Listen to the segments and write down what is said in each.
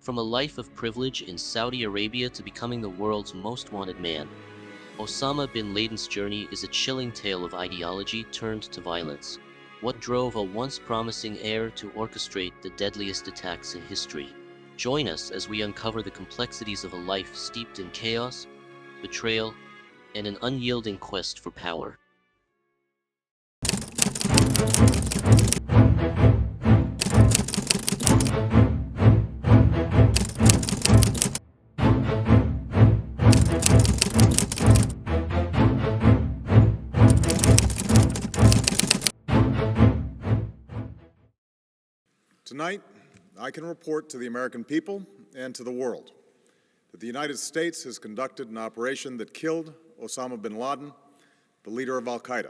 From a life of privilege in Saudi Arabia to becoming the world's most wanted man, Osama bin Laden's journey is a chilling tale of ideology turned to violence. What drove a once promising heir to orchestrate the deadliest attacks in history? Join us as we uncover the complexities of a life steeped in chaos, betrayal, and an unyielding quest for power. Tonight, I can report to the American people and to the world that the United States has conducted an operation that killed Osama bin Laden, the leader of al-Qaeda.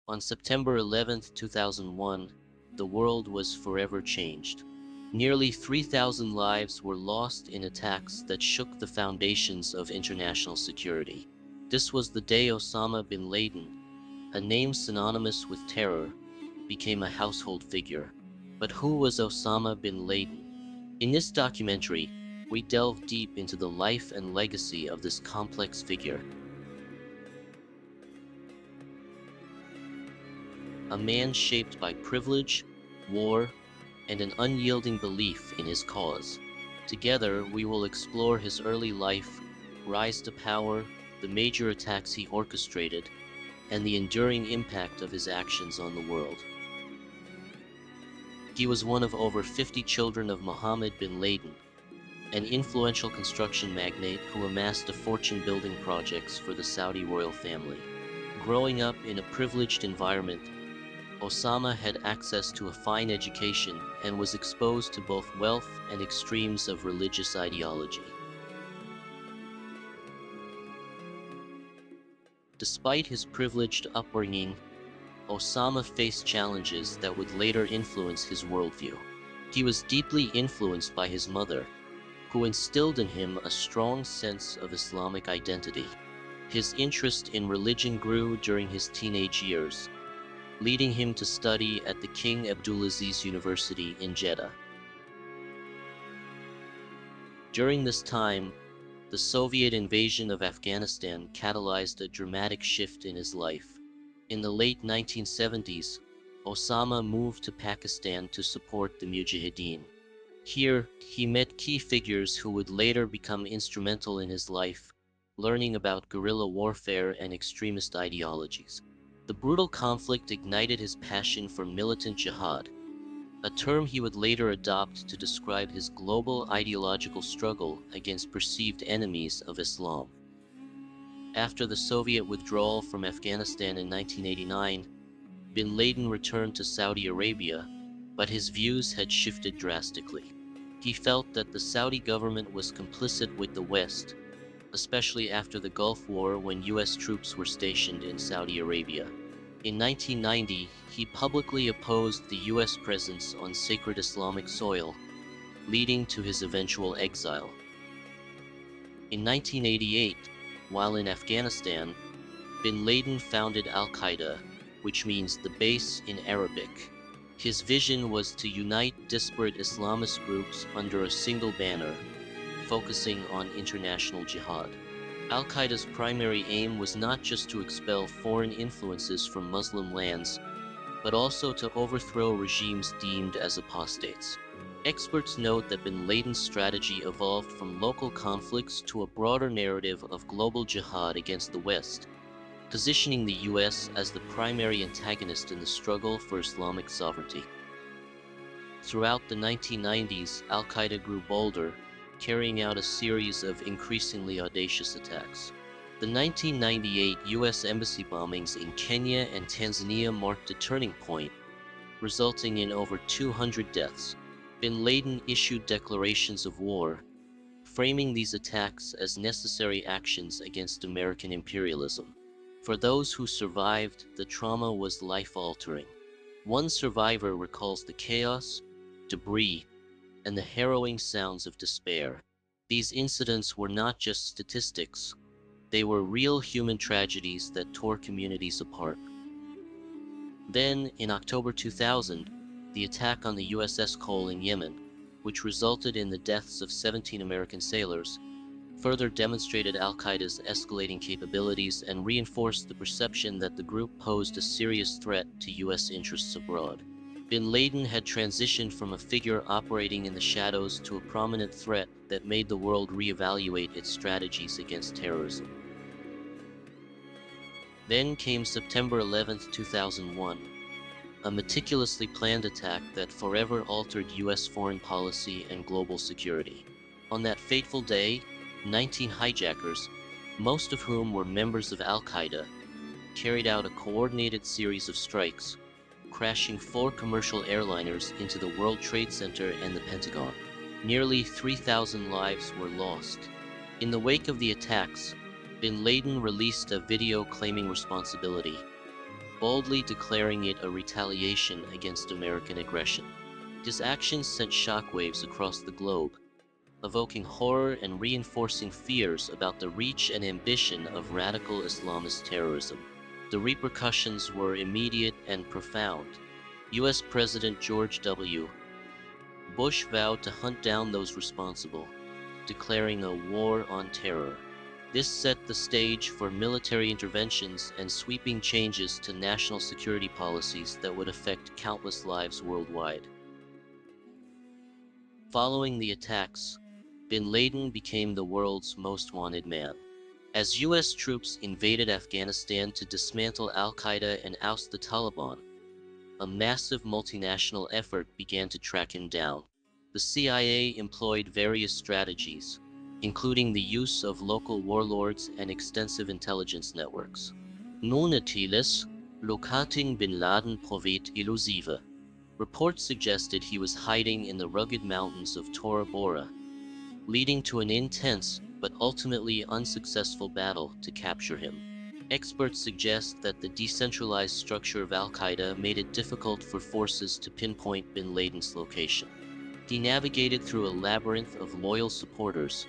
On September 11, 2001, the world was forever changed. Nearly 3,000 lives were lost in attacks that shook the foundations of international security. This was the day Osama bin Laden, a name synonymous with terror, became a household figure. But who was Osama bin Laden? In this documentary, we delve deep into the life and legacy of this complex figure. A man shaped by privilege, war, and an unyielding belief in his cause. Together, we will explore his early life, rise to power, the major attacks he orchestrated, and the enduring impact of his actions on the world. He was one of over 50 children of Mohammed bin Laden, an influential construction magnate who amassed a fortune building projects for the Saudi royal family. Growing up in a privileged environment, Osama had access to a fine education and was exposed to both wealth and extremes of religious ideology. Despite his privileged upbringing, Osama faced challenges that would later influence his worldview. He was deeply influenced by his mother, who instilled in him a strong sense of Islamic identity. His interest in religion grew during his teenage years, leading him to study at the King Abdulaziz University in Jeddah. During this time, the Soviet invasion of Afghanistan catalyzed a dramatic shift in his life. In the late 1970s, Osama moved to Pakistan to support the Mujahideen. Here, he met key figures who would later become instrumental in his life, learning about guerrilla warfare and extremist ideologies. The brutal conflict ignited his passion for militant jihad, a term he would later adopt to describe his global ideological struggle against perceived enemies of Islam. After the Soviet withdrawal from Afghanistan in 1989, bin Laden returned to Saudi Arabia, but his views had shifted drastically. He felt that the Saudi government was complicit with the West, especially after the Gulf War when US troops were stationed in Saudi Arabia. In 1990, he publicly opposed the US presence on sacred Islamic soil, leading to his eventual exile. In 1988, while in Afghanistan, bin Laden founded al-Qaeda, which means the base in Arabic. His vision was to unite disparate Islamist groups under a single banner, focusing on international jihad. Al-Qaeda's primary aim was not just to expel foreign influences from Muslim lands, but also to overthrow regimes deemed as apostates. Experts note that bin Laden's strategy evolved from local conflicts to a broader narrative of global jihad against the West, positioning the US as the primary antagonist in the struggle for Islamic sovereignty. Throughout the 1990s, al-Qaeda grew bolder, carrying out a series of increasingly audacious attacks. The 1998 US embassy bombings in Kenya and Tanzania marked a turning point, resulting in over 200 deaths. Bin Laden issued declarations of war, framing these attacks as necessary actions against American imperialism. For those who survived, the trauma was life-altering. One survivor recalls the chaos, debris, and the harrowing sounds of despair. These incidents were not just statistics, they were real human tragedies that tore communities apart. Then, in October 2000, the attack on the USS Cole in Yemen, which resulted in the deaths of 17 American sailors, further demonstrated al-Qaeda's escalating capabilities and reinforced the perception that the group posed a serious threat to U.S. interests abroad. Bin Laden had transitioned from a figure operating in the shadows to a prominent threat that made the world reevaluate its strategies against terrorism. Then came September 11, 2001, a meticulously planned attack that forever altered U.S. foreign policy and global security. On that fateful day, 19 hijackers, most of whom were members of al-Qaeda, carried out a coordinated series of strikes, crashing 4 commercial airliners into the World Trade Center and the Pentagon. Nearly 3,000 lives were lost. In the wake of the attacks, Bin Laden released a video claiming responsibility, boldly declaring it a retaliation against American aggression. His actions sent shockwaves across the globe, evoking horror and reinforcing fears about the reach and ambition of radical Islamist terrorism. The repercussions were immediate and profound. U.S. President George W. Bush vowed to hunt down those responsible, declaring a war on terror. This set the stage for military interventions and sweeping changes to national security policies that would affect countless lives worldwide. Following the attacks, Bin Laden became the world's most wanted man. As U.S. troops invaded Afghanistan to dismantle al-Qaeda and oust the Taliban, a massive multinational effort began to track him down. The CIA employed various strategies, including the use of local warlords and extensive intelligence networks. Nun natürlich, locating Bin Laden provet illusive. Reports suggested he was hiding in the rugged mountains of Tora Bora, leading to an intense but ultimately unsuccessful battle to capture him. Experts suggest that the decentralized structure of al-Qaeda made it difficult for forces to pinpoint Bin Laden's location. He navigated through a labyrinth of loyal supporters,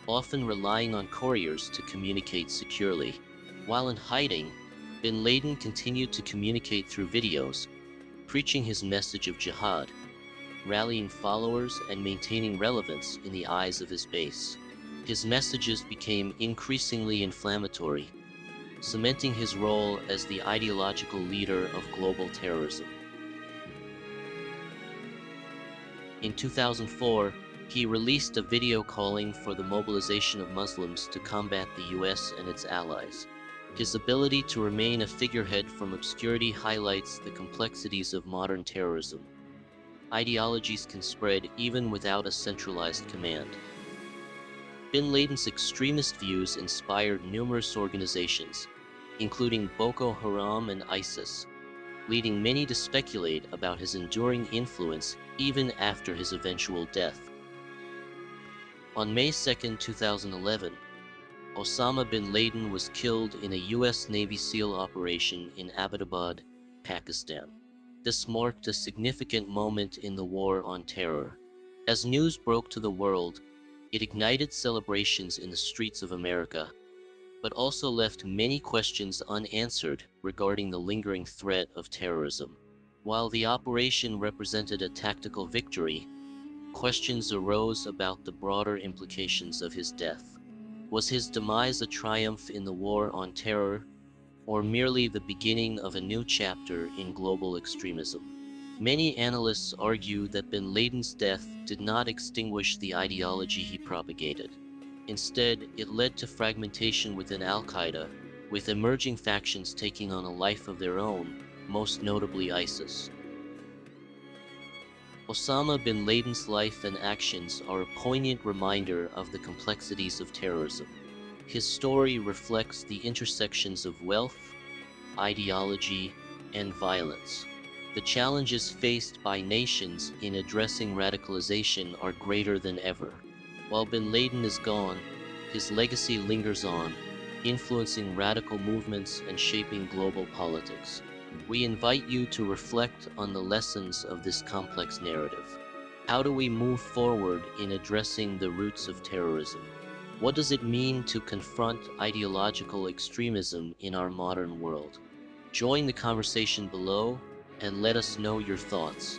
often relying on couriers to communicate securely. While in hiding, Bin Laden continued to communicate through videos, preaching his message of jihad, rallying followers and maintaining relevance in the eyes of his base. His messages became increasingly inflammatory, cementing his role as the ideological leader of global terrorism. In 2004, he released a video calling for the mobilization of Muslims to combat the US and its allies. His ability to remain a figurehead from obscurity highlights the complexities of modern terrorism. Ideologies can spread even without a centralized command. Bin Laden's extremist views inspired numerous organizations, including Boko Haram and ISIS, leading many to speculate about his enduring influence even after his eventual death. On May 2, 2011, Osama bin Laden was killed in a U.S. Navy SEAL operation in Abbottabad, Pakistan. This marked a significant moment in the war on terror. As news broke to the world, it ignited celebrations in the streets of America, but also left many questions unanswered regarding the lingering threat of terrorism. While the operation represented a tactical victory, questions arose about the broader implications of his death. Was his demise a triumph in the war on terror, or merely the beginning of a new chapter in global extremism? Many analysts argue that bin Laden's death did not extinguish the ideology he propagated. Instead, it led to fragmentation within al-Qaeda, with emerging factions taking on a life of their own, most notably ISIS. Osama bin Laden's life and actions are a poignant reminder of the complexities of terrorism. His story reflects the intersections of wealth, ideology, and violence. The challenges faced by nations in addressing radicalization are greater than ever. While bin Laden is gone, his legacy lingers on, influencing radical movements and shaping global politics. We invite you to reflect on the lessons of this complex narrative. How do we move forward in addressing the roots of terrorism? What does it mean to confront ideological extremism in our modern world? Join the conversation below and let us know your thoughts.